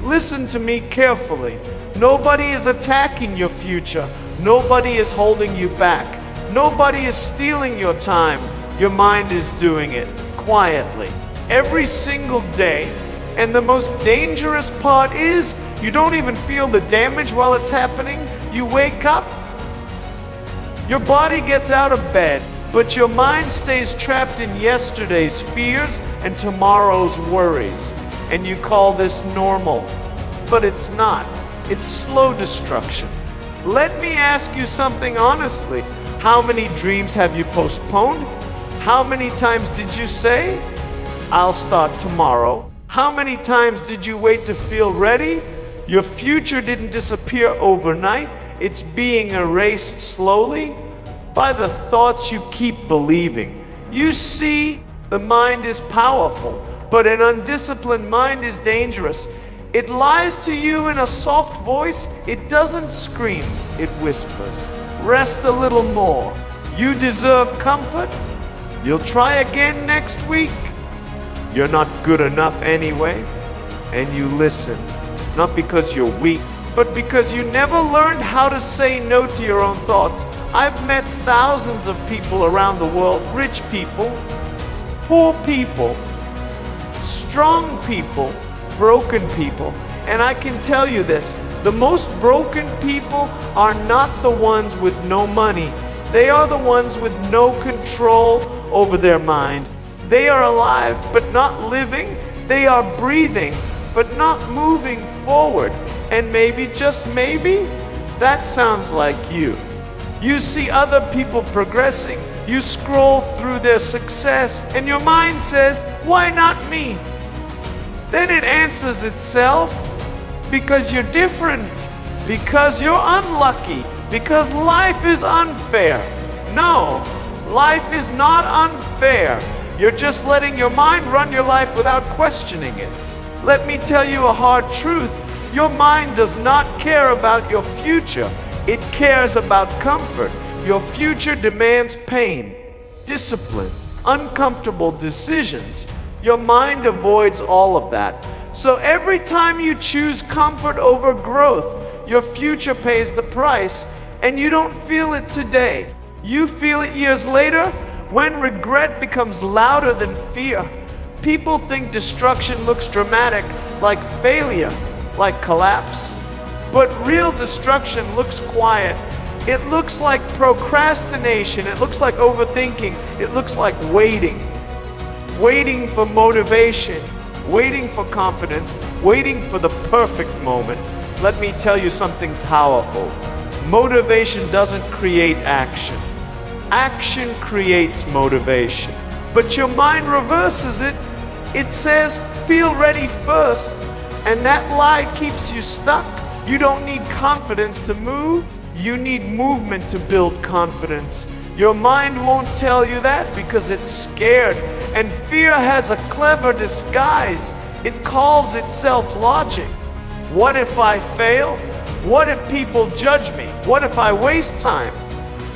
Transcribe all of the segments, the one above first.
Listen to me carefully. Nobody is attacking your future. Nobody is holding you back. Nobody is stealing your time. Your mind is doing it quietly every single day. And the most dangerous part is you don't even feel the damage while it's happening. You wake up, your body gets out of bed, but your mind stays trapped in yesterday's fears and tomorrow's worries. And you call this normal. But it's not. It's slow destruction. Let me ask you something honestly. How many dreams have you postponed? How many times did you say, I'll start tomorrow? How many times did you wait to feel ready? Your future didn't disappear overnight. It's being erased slowly by the thoughts you keep believing. You see, the mind is powerful, but an undisciplined mind is dangerous. It lies to you in a soft voice. It doesn't scream, it whispers. Rest a little more. You deserve comfort. You'll try again next week. You're not good enough anyway. And you listen, not because you're weak, but because you never learned how to say no to your own thoughts. I've met thousands of people around the world, rich people, poor people, strong people, broken people. And I can tell you this, the most broken people are not the ones with no money. They are the ones with no control over their mind. They are alive but not living. They are breathing but not moving forward. And maybe, just maybe, that sounds like you. You see other people progressing. You scroll through their success and your mind says, why not me? Then it answers itself, because you're different, because you're unlucky, because life is unfair. No, life is not unfair. You're just letting your mind run your life without questioning it. Let me tell you a hard truth. Your mind does not care about your future. It cares about comfort. Your future demands pain, discipline, uncomfortable decisions. Your mind avoids all of that. So every time you choose comfort over growth, your future pays the price, and you don't feel it today. You feel it years later when regret becomes louder than fear. People think destruction looks dramatic, like failure, like collapse. But real destruction looks quiet. It looks like procrastination. It looks like overthinking. It looks like waiting. Waiting for motivation, waiting for confidence, waiting for the perfect moment. Let me tell you something powerful. Motivation doesn't create action. Action creates motivation. But your mind reverses it. It says, feel ready first. And that lie keeps you stuck. You don't need confidence to move. You need movement to build confidence. Your mind won't tell you that because it's scared. And fear has a clever disguise. It calls itself logic. What if I fail? What if people judge me? What if I waste time?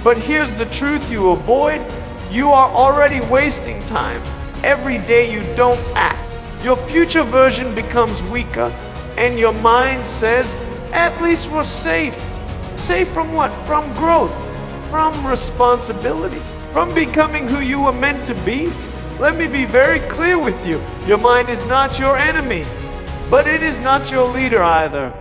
But here's the truth you avoid. You are already wasting time. Every day you don't act, your future version becomes weaker, and your mind says, at least we're safe. Safe from what? From growth, from responsibility, from becoming who you were meant to be. Let me be very clear with you. Your mind is not your enemy, but it is not your leader either.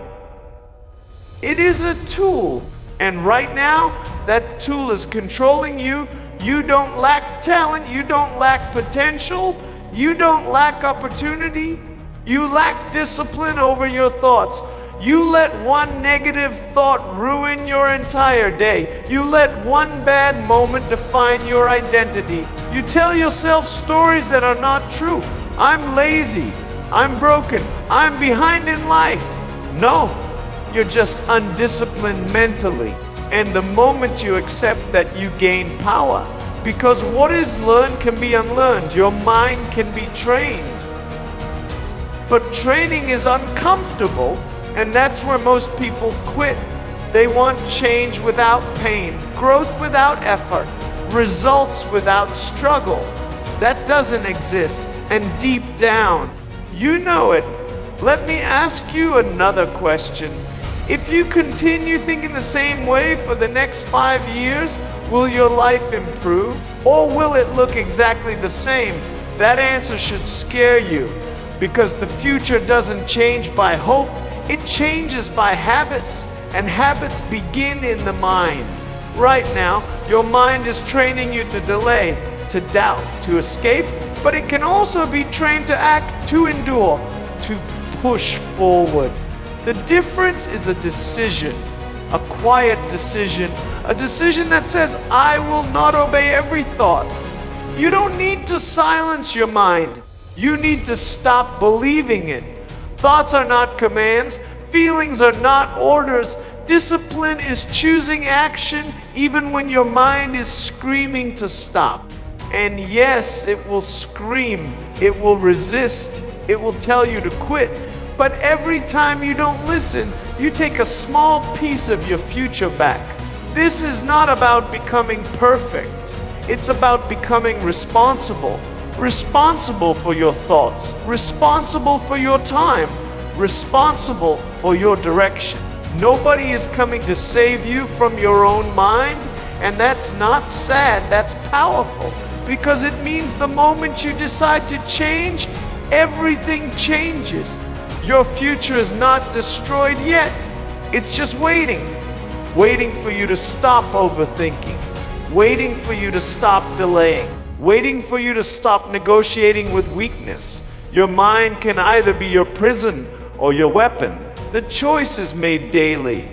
It is a tool, and right now, that tool is controlling you. You don't lack talent, you don't lack potential, you don't lack opportunity, you lack discipline over your thoughts. You let one negative thought ruin your entire day. You let one bad moment define your identity. You tell yourself stories that are not true. I'm lazy, I'm broken, I'm behind in life. No, you're just undisciplined mentally. And the moment you accept that, you gain power. Because what is learned can be unlearned. Your mind can be trained. But training is uncomfortable, and that's where most people quit. They want change without pain, growth without effort, results without struggle. That doesn't exist. And deep down, you know it. Let me ask you another question. If you continue thinking the same way for the next 5 years, will your life improve? Or will it look exactly the same? That answer should scare you, because the future doesn't change by hope, it changes by habits, and habits begin in the mind. Right now, your mind is training you to delay, to doubt, to escape, but it can also be trained to act, to endure, to push forward. The difference is a decision, a quiet decision, a decision that says, I will not obey every thought. You don't need to silence your mind. You need to stop believing it. Thoughts are not commands. Feelings are not orders. Discipline is choosing action even when your mind is screaming to stop. And yes, it will scream, it will resist, it will tell you to quit. But every time you don't listen, you take a small piece of your future back. This is not about becoming perfect. It's about becoming responsible. Responsible for your thoughts, responsible for your time, responsible for your direction. Nobody is coming to save you from your own mind, and that's not sad, that's powerful, because it means the moment you decide to change, everything changes. Your future is not destroyed yet. It's just waiting for you to stop overthinking, waiting for you to stop delaying, waiting for you to stop negotiating with weakness. Your mind can either be your prison or your weapon. The choice is made daily,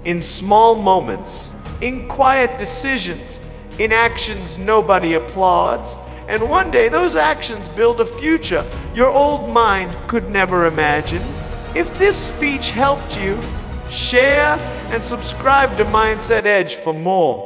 in small moments, in quiet decisions, in actions nobody applauds. And one day those actions build a future your old mind could never imagine. If this speech helped you, share and subscribe to Mindset Edge for more.